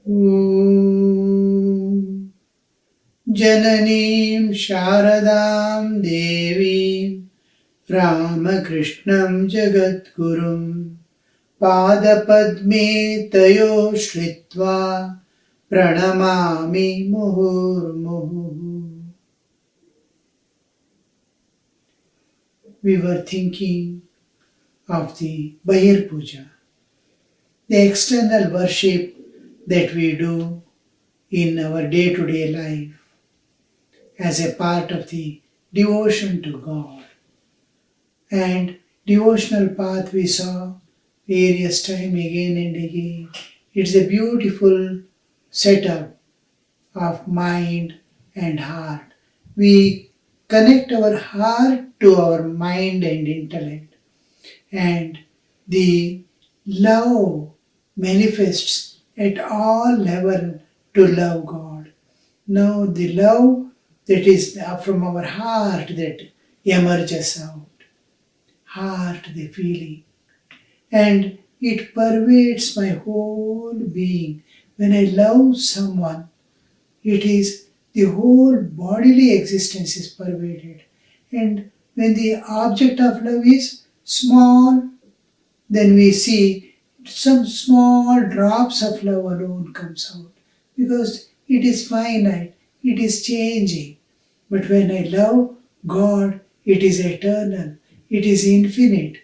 Om Jananim Sharadam Devim Ramakrishnam Jagadgurum Padapadme Tayo Shritva Pranamami Muhurmuhu. We were thinking of the Bahir Puja, the external worship that we do in our day-to-day life as a part of the devotion to God. And devotional path we saw various time again and again. It's a beautiful setup of mind and heart. We connect our heart to our mind and intellect, and the love manifests at all level to love God. Now the love that is from our heart that emerges out, heart the feeling, and it pervades my whole being. When I love someone, it is the whole bodily existence is pervaded. And when the object of love is small, then we see some small drops of love alone comes out, because it is finite, it is changing. But when I love God, it is eternal, it is infinite.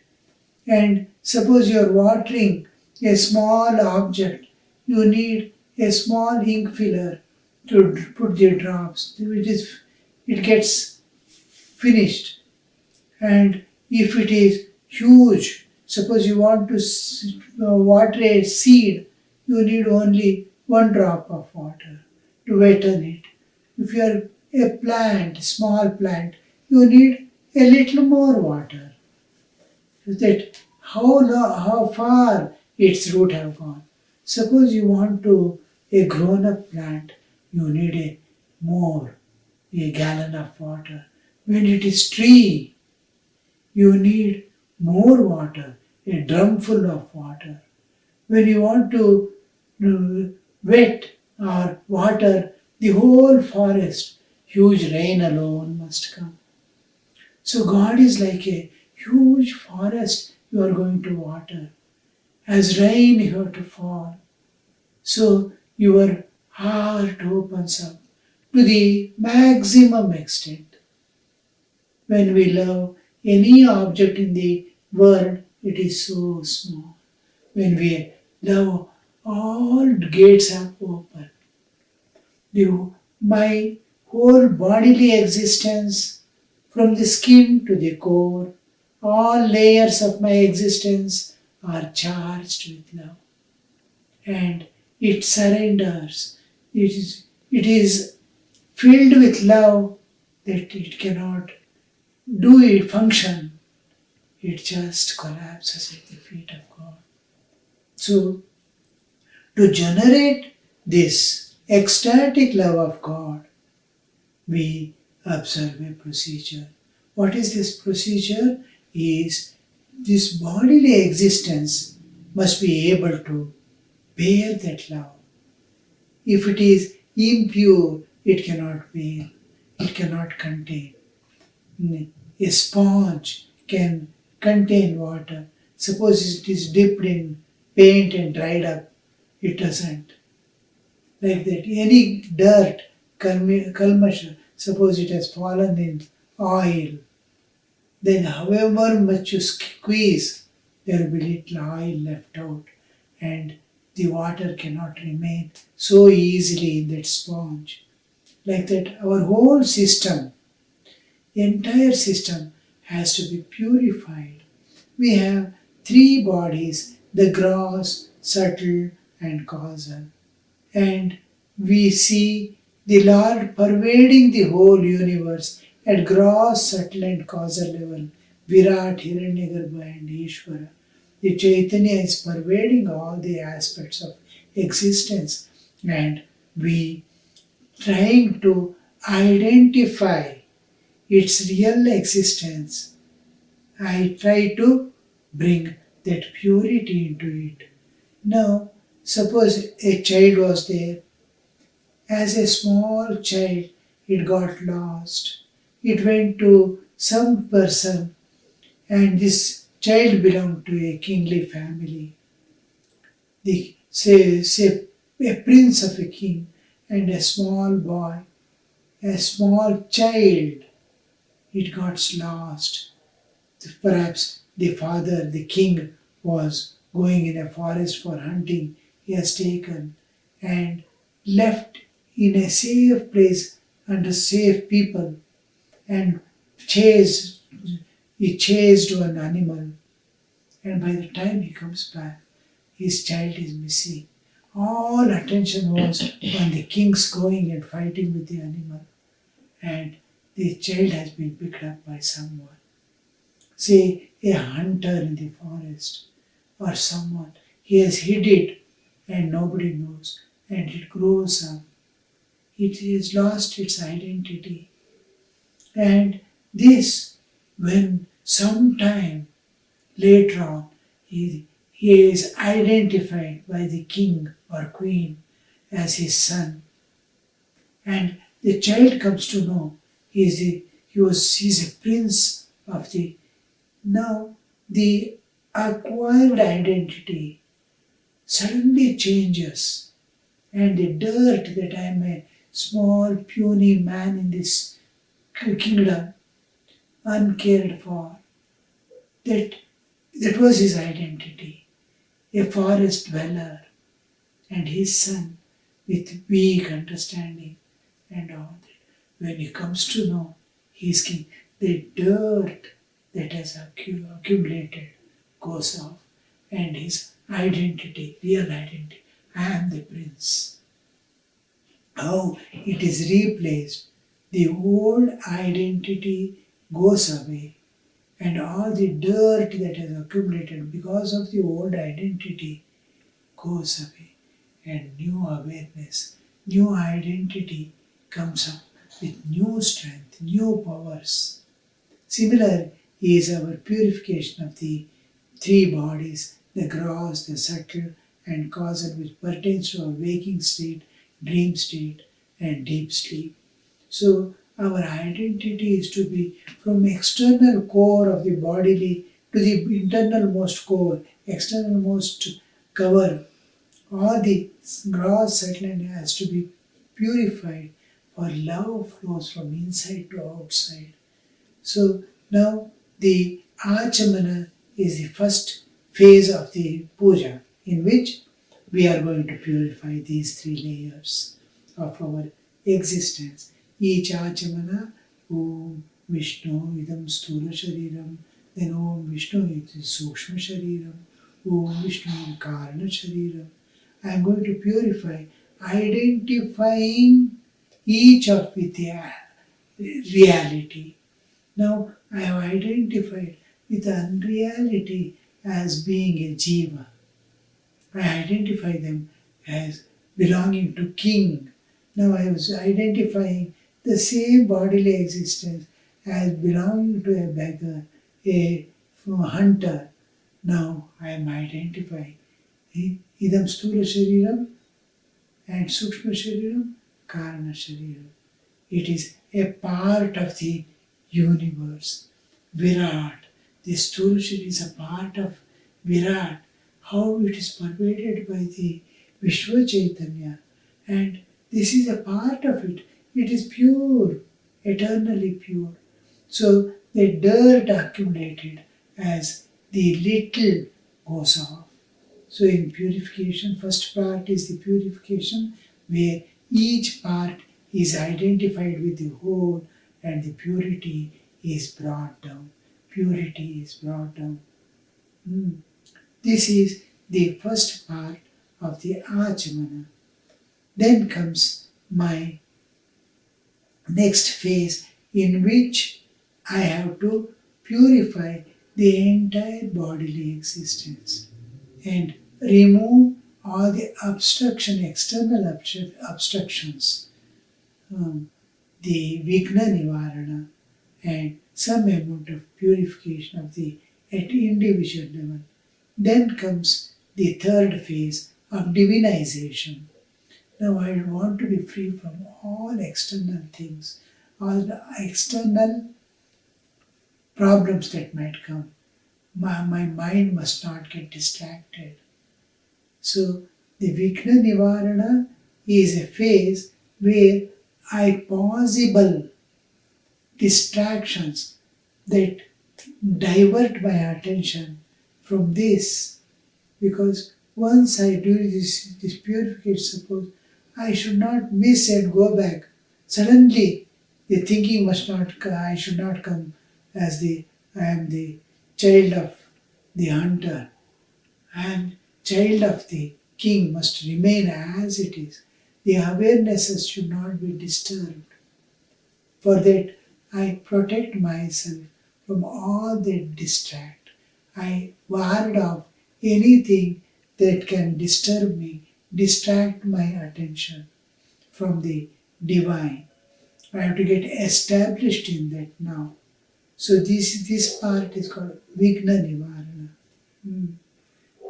And suppose you are watering a small object, you need a small ink filler to put the drops. It gets finished. And if it is huge, suppose you want to water a seed, you need only one drop of water to wetten it. If you are a plant, small plant, you need a little more water. That how far its root have gone. Suppose you want to a grown-up plant, you need a gallon of water. When it is tree, you need more water, a drum full of water. When you want to wet or water the whole forest, huge rain alone must come. So God is like a huge forest you are going to water. As rain you have to fall. So your heart opens up to the maximum extent. When we love any object in the world, it is so small. When we love, all gates are open. My whole bodily existence, from the skin to the core, all layers of my existence are charged with love. And it surrenders. It is filled with love that it cannot do it function. It just collapses at the feet of God. So, to generate this ecstatic love of God, we observe a procedure. What is this procedure? Is this bodily existence must be able to bear that love. If it is impure, it cannot bear, it cannot contain. A sponge can contain water. Suppose it is dipped in paint and dried up, it doesn't. Like that, any dirt, kalmasha, suppose it has fallen in oil, then however much you squeeze, there will be little oil left out, and the water cannot remain so easily in that sponge. Like that, our whole system, entire system has to be purified. We have three bodies, the gross, subtle and causal. And we see the Lord pervading the whole universe at gross, subtle and causal level. Virat, Hiranyagarbha and Ishvara. The Chaitanya is pervading all the aspects of existence, and we trying to identify its real existence. I try to bring that purity into it. Now, Suppose a child was there. As a small child, it got lost. It went to some person, and this child belonged to a kingly family. Say a prince of a king and a small boy, a small child, it got lost. Perhaps the father, the king, was going in a forest for hunting. He has taken and left in a safe place under safe people and chased. He chased an animal, and by the time he comes back, his child is missing. All attention was on the king's going and fighting with the animal, and the child has been picked up by someone. Say a hunter in the forest or someone. He has hid it and nobody knows, and it grows up. It has lost its identity. And this, when sometime later on, he is identified by the king or queen as his son. And the child comes to know he's a prince of the. Now the acquired identity suddenly changes, and the dirt that I am a small puny man in this kingdom, uncared for, that was his identity, a forest dweller, and his son with weak understanding and all that. When he comes to know his king, the dirt that has accumulated goes off, and his identity, real identity, I am the prince. How it is replaced, the old identity goes away, and all the dirt that has accumulated because of the old identity goes away, and new awareness, new identity comes up with new strength, new powers. Similar is our purification of the three bodies, the gross, the subtle, and causal, which pertains to our waking state, dream state, and deep sleep. So our identity is to be from external core of the bodily to the internalmost core, externalmost cover. All the gross settlement has to be purified, for love flows from inside to outside. So now the Achamana is the first phase of the puja, in which we are going to purify these three layers of our existence. Each Achamana, Om Vishnu Idam Sthula Shariram, then Om Vishnu Idam Sukshma Shariram, Om Vishnu Idam Karana Shariram. I am going to purify, identifying each of with their reality. Now I have identified with unreality as being a jiva. I identify them as belonging to king. Now I was identifying the same bodily existence as belonging to a beggar, a hunter. Now I am identifying idam sthula shariram and sukshma shariram, karana shariram. It is a part of the universe. Virat. The stula shariram is a part of Virat. How it is pervaded by the Vishwa Chaitanya. And this is a part of it. It is pure, eternally pure. So the dirt accumulated as the little goes off. So in purification, first part is the purification where each part is identified with the whole and the purity is brought down. Purity is brought down. This is the first part of the Achamana. Then comes my next phase, in which I have to purify the entire bodily existence and remove all the external obstructions, the Vigna Nivarana, and some amount of purification of the at individual level. Then comes the third phase of divinization. Now I want to be free from all external things, all the external problems that might come. My mind must not get distracted. So the Vigna Nivarana is a phase where I possible distractions that divert my attention from this, because once I do this purification, suppose I should not miss and go back. Suddenly the thinking must not I should not come as I am the child of the hunter. I am child of the king, must remain as it is. The awarenesses should not be disturbed. For that, I protect myself from all that distract. I ward off anything that can disturb me, distract my attention from the divine. I have to get established in that now. So this part is called Vigna Nivarana.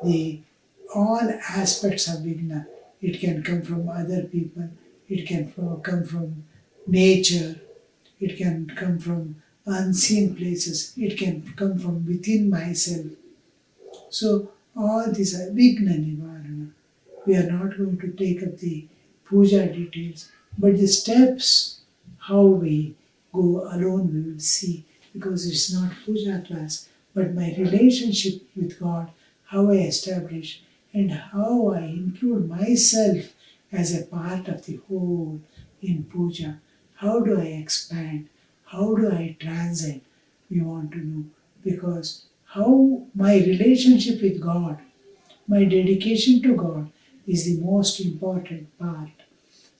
The all aspects of Vigna. It can come from other people, it can come from nature, it can come from unseen places, it can come from within myself. So all these are Vigna Nivarana. We are not going to take up the puja details, but the steps, how we go alone we will see, because it's not puja class, but my relationship with God, how I establish and how I include myself as a part of the whole in puja. How do I expand? How do I transcend? We want to know, because how my relationship with God, my dedication to God is the most important part.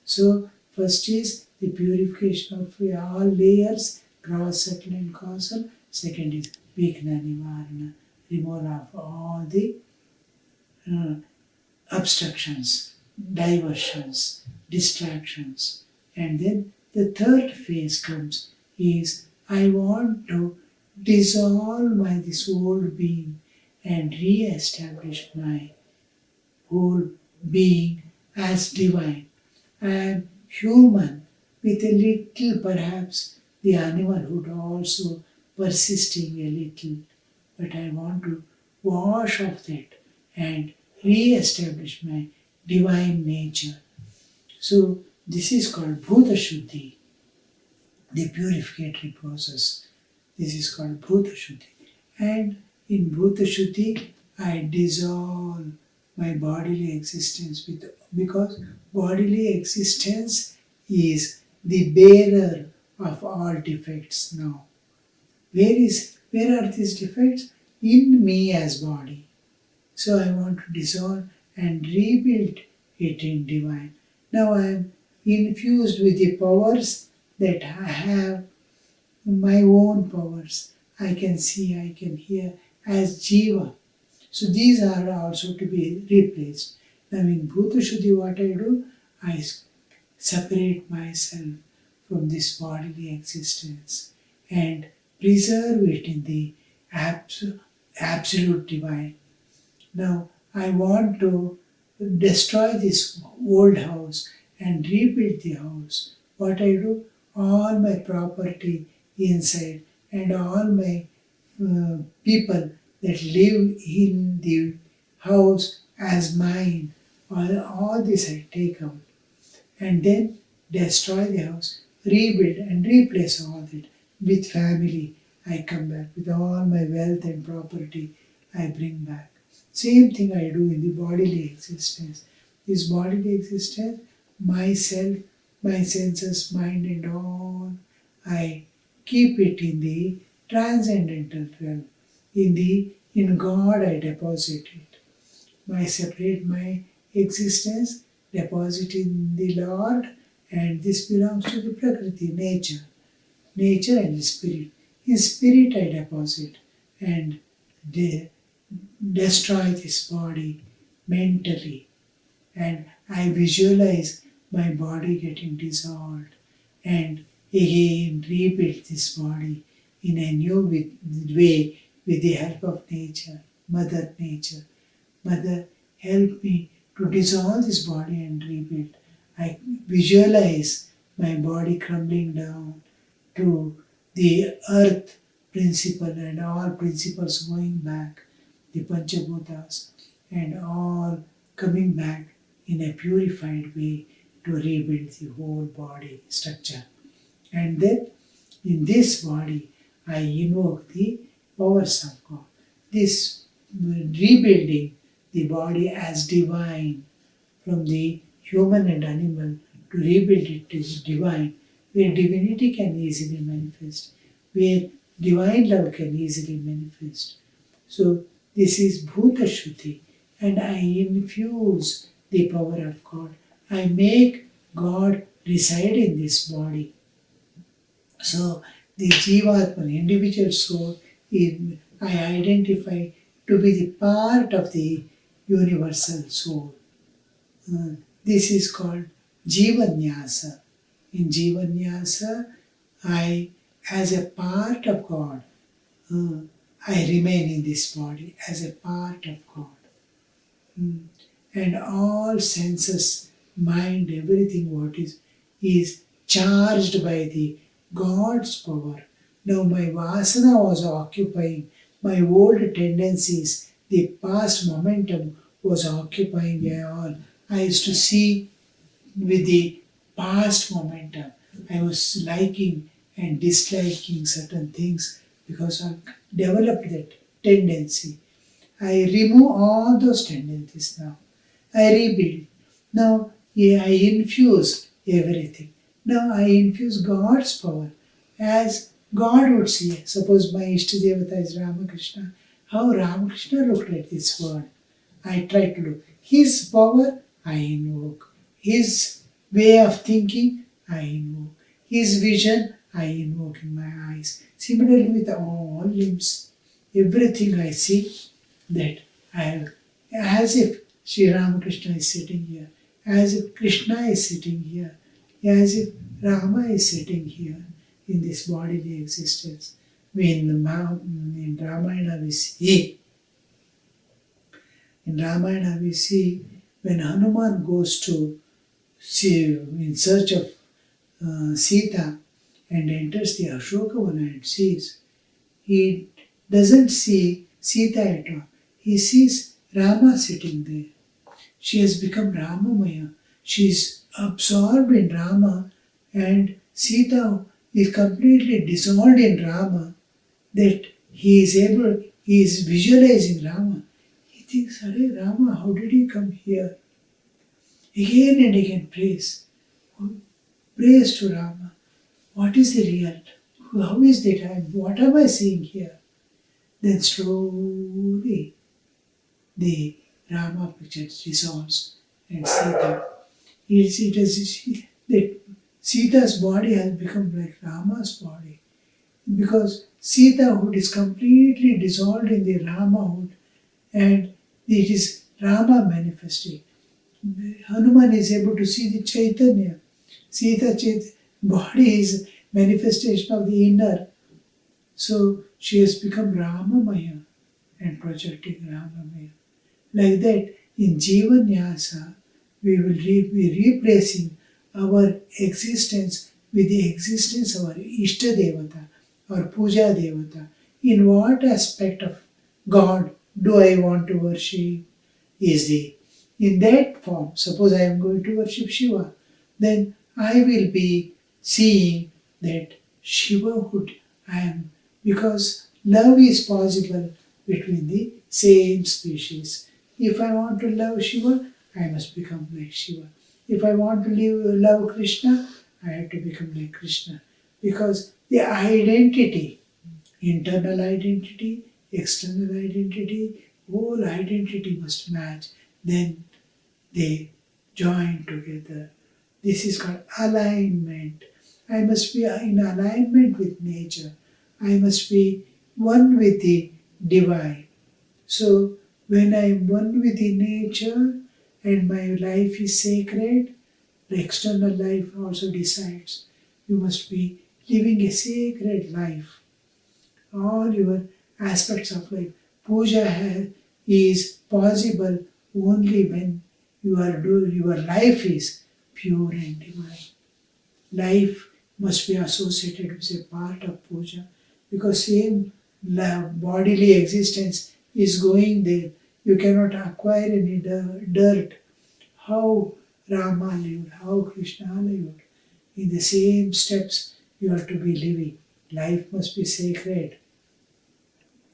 So, first is the purification of all layers, gross, subtle, and causal. Second is Vigna Nivarana, removal of all the uh, obstructions, diversions, distractions. And then the third phase comes is I want to dissolve my this old being and re-establish my whole being as divine. I am human with a little, perhaps the animalhood also persisting a little, but I want to wash off that and re-establish my divine nature. So this is called Bhuta Shuddhi, the purificatory process. This is called Bhuta Shuddhi. And in Bhuta Shuddhi, I dissolve my bodily existence because bodily existence is the bearer of all defects now. Where are these defects? In me as body. So I want to dissolve and rebuild it in divine. Now I am infused with the powers that I have, my own powers. I can see, I can hear as Jiva. So these are also to be replaced. Now in Bhuta Shuddhi, what I do, I separate myself from this bodily existence and preserve it in the absolute divine. Now I want to destroy this old house and rebuild the house. What I do, all my property inside and all my people that live in the house as mine, all this I take out and then destroy the house, rebuild and replace all that with family. I come back with all my wealth and property I bring back. Same thing I do in the bodily existence. This bodily existence, myself, my senses, mind and all, I keep it in the transcendental realm. In God I deposit it. I separate my existence, deposit in the Lord, and this belongs to the Prakriti, nature and spirit. In spirit I deposit and destroy this body mentally, and I visualize my body getting dissolved and again rebuild this body in a new way with the help of nature, Mother Nature. Mother, help me to dissolve this body and rebuild. I visualize my body crumbling down to the earth principle and all principles going back, the Panchabhutas, and all coming back in a purified way to rebuild the whole body structure. And then in this body, I invoke the powers of God. This rebuilding the body as divine from the human and animal to rebuild it to divine, where divinity can easily manifest, where divine love can easily manifest. So this is Bhuta Shruti, and I infuse the power of God. I make God reside in this body. So the Jivatman, individual soul, I identify to be the part of the universal soul. This is called Jivanyasa. In Jivanyasa, as a part of God, I remain in this body as a part of God. And all senses, mind, everything what is charged by the God's power. Now my vasana was occupying my old tendencies, the past momentum was occupying all. I used to see with the past momentum. I was liking and disliking certain things because I developed that tendency. I remove all those tendencies now. I rebuild. Now I infuse everything. Now I infuse God's power as God would see. Suppose my Ishtadevata is Ramakrishna. How Ramakrishna looked at this world. I try to look. His power I invoke. His way of thinking I invoke. His vision I invoke in my eyes. Similarly with all limbs. Everything I see that I have, as if Sri Ramakrishna is sitting here, as if Krishna is sitting here, as if Rama is sitting here in this bodily existence. In Ramayana we see when Hanuman goes to see in search of Sita and enters the Ashokavana and sees, he doesn't see Sita at all. He sees Rama sitting there. She has become Ramamaya. She is absorbed in Rama, and Sita is completely dissolved in Rama, that he is visualizing Rama. He thinks, Hare Rama, how did you come here? Again and again praise. Praise to Rama. What is the real? How is that? What am I seeing here? Then slowly the Rama picture dissolves and Sita. It is that Sita's body has become like Rama's body because Sitahood is completely dissolved in the Ramahood and it is Rama manifesting. Hanuman is able to see the Chaitanya. Sita's body is manifestation of the inner. So she has become Ramamaya and projecting Ramamaya. Like that, in Jivanyasa, we will be replacing our existence with the existence of our Ishtadevata, our Puja Devata. In what aspect of God do I want to worship? In that form, suppose I am going to worship Shiva, then I will be seeing that Shivahood I am, because love is possible between the same species. If I want to love Shiva, I must become like Shiva. If I want to love Krishna, I have to become like Krishna. Because the identity, internal identity, external identity, whole identity must match. Then they join together. This is called alignment. I must be in alignment with nature. I must be one with the divine. So when I am one with the nature and my life is sacred, the external life also decides. You must be living a sacred life. All your aspects of life. Puja is possible only when your life is pure and divine. Life must be associated with a part of puja because same bodily existence is going there. You cannot acquire any dirt. How Rama lived, how Krishna lived. In the same steps you have to be living. Life must be sacred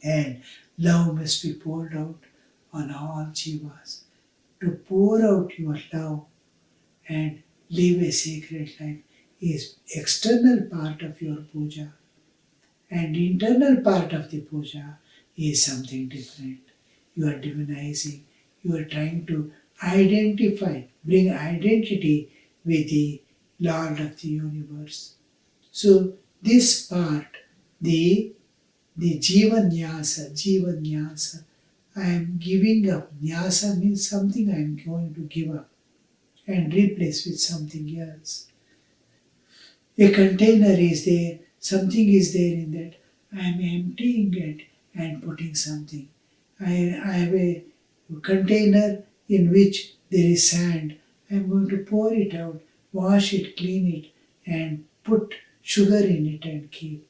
and love must be poured out on all jivas. To pour out your love and live a sacred life is external part of your puja, and internal part of the puja is something different. You are divinizing, you are trying to identify, bring identity with the Lord of the universe. So this part, the Jiva Nyasa, I am giving up. Nyasa means something I am going to give up and replace with something else. A container is there, something is there in that. I am emptying it and putting something. I have a container in which there is sand. I am going to pour it out, wash it, clean it, and put sugar in it and keep.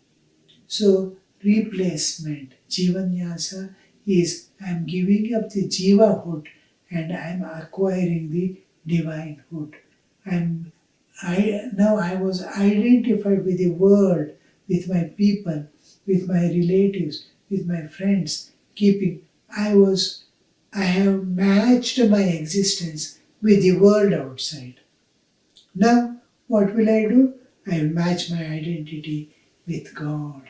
So, replacement, Jivanyasa, is I am giving up the Jivahood and I am acquiring the divinehood. Now I was identified with the world, with my people, with my relatives, with my friends, I have matched my existence with the world outside. Now, what will I do? I will match my identity with God,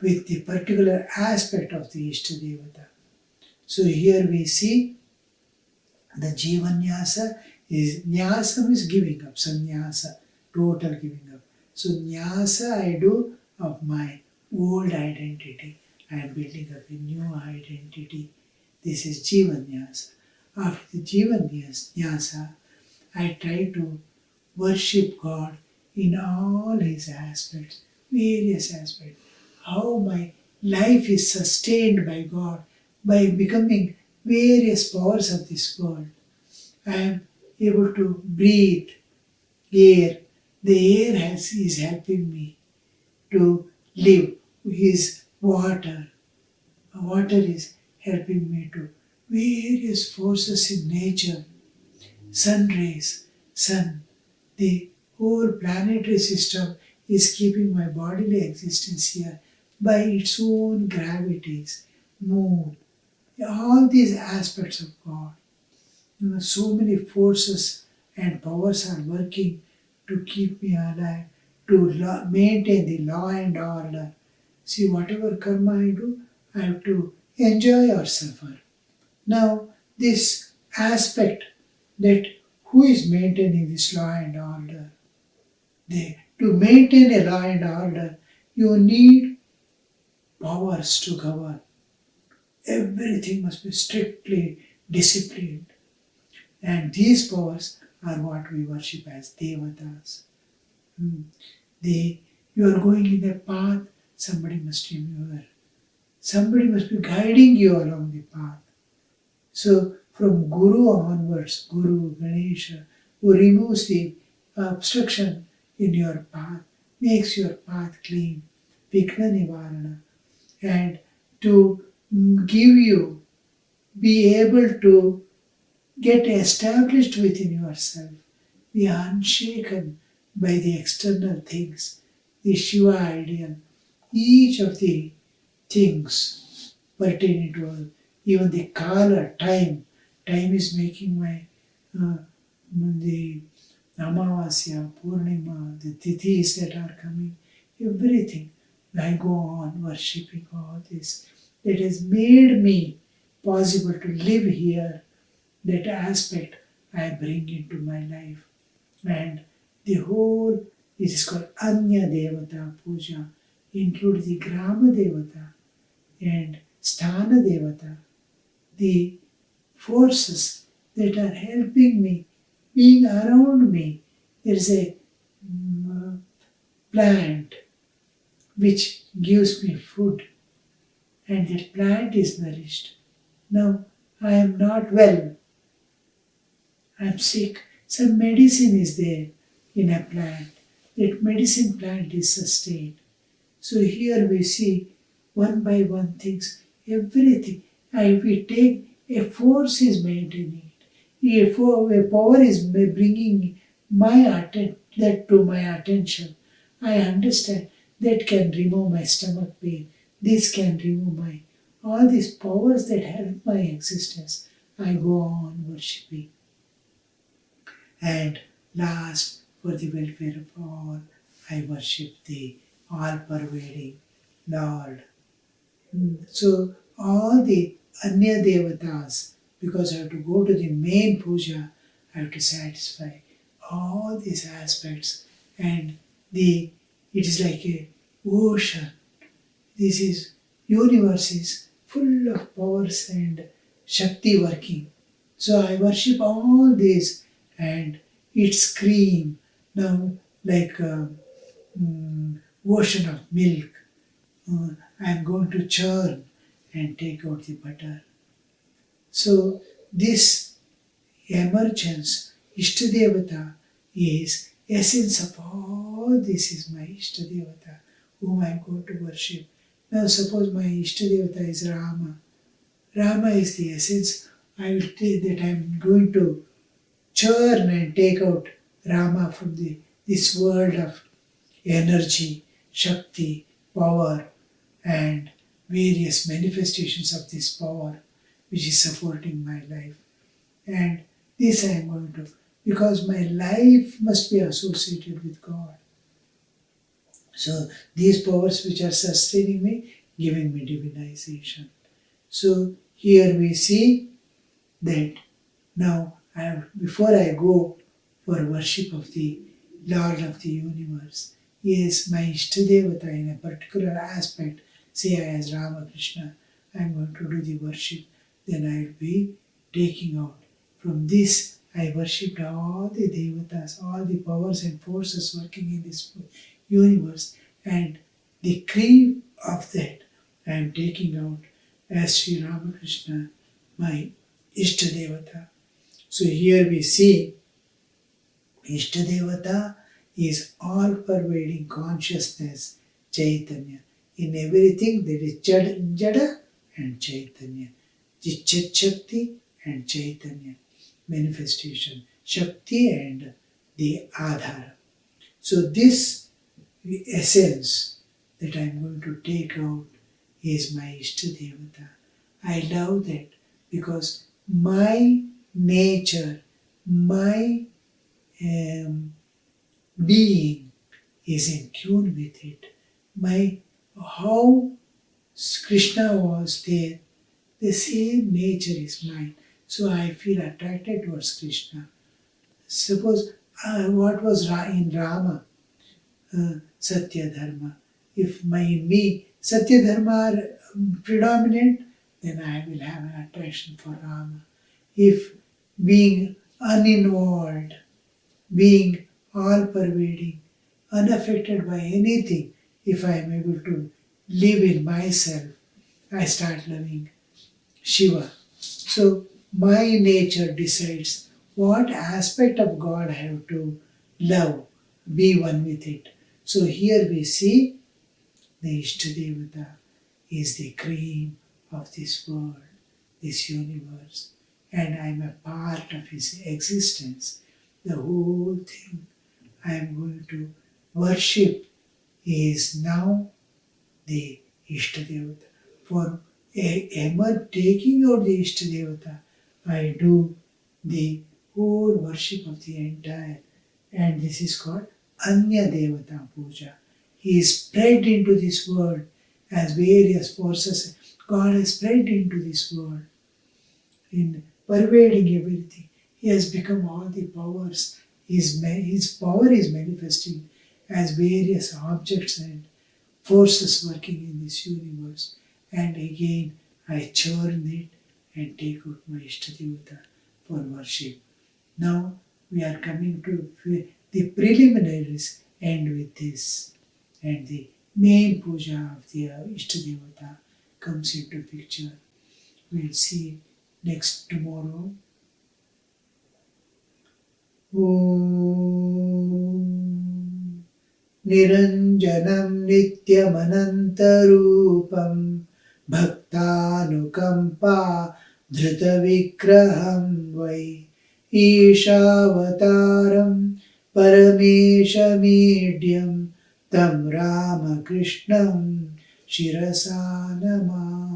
with the particular aspect of the Ishtadevata. So here we see the Jivanyasa is Nyasa is giving up, sannyasa, total giving up. So Nyasa I do of my old identity. I am building up a new identity. This is Jivanyasa. After the Jivanyasa, I try to worship God in all His aspects, various aspects. How my life is sustained by God by becoming various powers of this world. I am able to breathe air. The air is helping me to live. His water. Water is helping me to various forces in nature. Sun rays, sun, the whole planetary system is keeping my bodily existence here by its own gravities, mood, all these aspects of God. So many forces and powers are working to keep me alive, to maintain the law and order. See, whatever karma I do, I have to enjoy or suffer. Now, this aspect that who is maintaining this law and order? To maintain a law and order, you need powers to govern. Everything must be strictly disciplined. And these powers are what we worship as devatas. You are going in a path, somebody must remember. Somebody must be guiding you along the path. So from Guru onwards, Guru, Ganesha, who removes the obstruction in your path, makes your path clean, Vikna Nivarana, and to give you, be able to get established within yourself, be unshaken by the external things, the Shiva ideal, each of the things pertaining to even the Kala, time. Time is making my the Amavasya, Purnima, the Tithis that are coming, everything. I go on worshipping all this. That has made me possible to live here. That aspect I bring into my life. And the whole, this is called Anya Devata Puja, includes the Grama Devata and Sthana Devata, the forces that are helping me, being around me. There is a plant which gives me food, and that plant is nourished. Now, I am not well. I'm sick. Some medicine is there in a plant. That medicine plant is sustained. So here we see one by one things, everything. And we take a force is maintaining it. A power is bringing that to my attention. I understand that can remove my stomach pain. This can remove my all these powers that help my existence. I go on worshipping. And last, for the welfare of all, I worship the all-pervading Lord. So all the Anya Devatas, because I have to go to the main puja, I have to satisfy all these aspects. And it is like a ocean. This is universe is full of powers and Shakti working. So I worship all this and it scream now like ocean of milk. I am going to churn and take out the butter. So this emergence, Ishtadevata, is essence of all this is my Ishtadevata, whom I am going to worship. Now suppose my Ishtadevata is Rama. Rama is the essence. I will say that I am going to churn and take out Rama from this world of energy, Shakti, power, and various manifestations of this power which is supporting my life. And this I am going to, because my life must be associated with God. So these powers which are sustaining me, giving me divinization. So here we see that now before I go for worship of the Lord of the universe, is my Ishtadevata in a particular aspect, say I as Ramakrishna, I am going to do the worship, then I will be taking out. From this, I worshipped all the Devatas, all the powers and forces working in this universe, and the cream of that I am taking out as Sri Ramakrishna, my Ishtadevata. So here we see Ishtadevata is all-pervading consciousness, Chaitanya. In everything there is Jada and Chaitanya. Chit Shakti and Chaitanya. Manifestation, Shakti and the Adhara. So this essence that I am going to take out is my Ishtadevata. I love that because my nature, my being is in tune with it. How Krishna was there, the same nature is mine. So I feel attracted towards Krishna. Suppose what was in Rama, Satya Dharma. If in me Satya Dharma are predominant, then I will have an attraction for Rama. If being uninvolved, being all-pervading, unaffected by anything, if I am able to live in myself, I start loving Shiva. So my nature decides what aspect of God I have to love, be one with it. So here we see the Ishtadevata is the cream of this world, this universe, and I am a part of his existence. The whole thing I am going to worship is now the Ishtadevata. For taking out the Ishtadevata, I do the whole worship of the entire, and this is called Anya Devata Puja. He is spread into this world as various forces. God has spread into this world in pervading everything. He has become all the powers. His power is manifesting as various objects and forces working in this universe. And again, I churn it and take out my Ishtadevata for worship. Now we are coming to the preliminaries end with this. And the main puja of the Ishtadevata comes into picture. We'll see next tomorrow. निरञ्जनं नित्यमनन्तरूपं भक्तानुकम्पा धृतविग्रहं वै ईशावतारं परमेशमीड्यं तं रामकृष्णं शिरसा नमामि।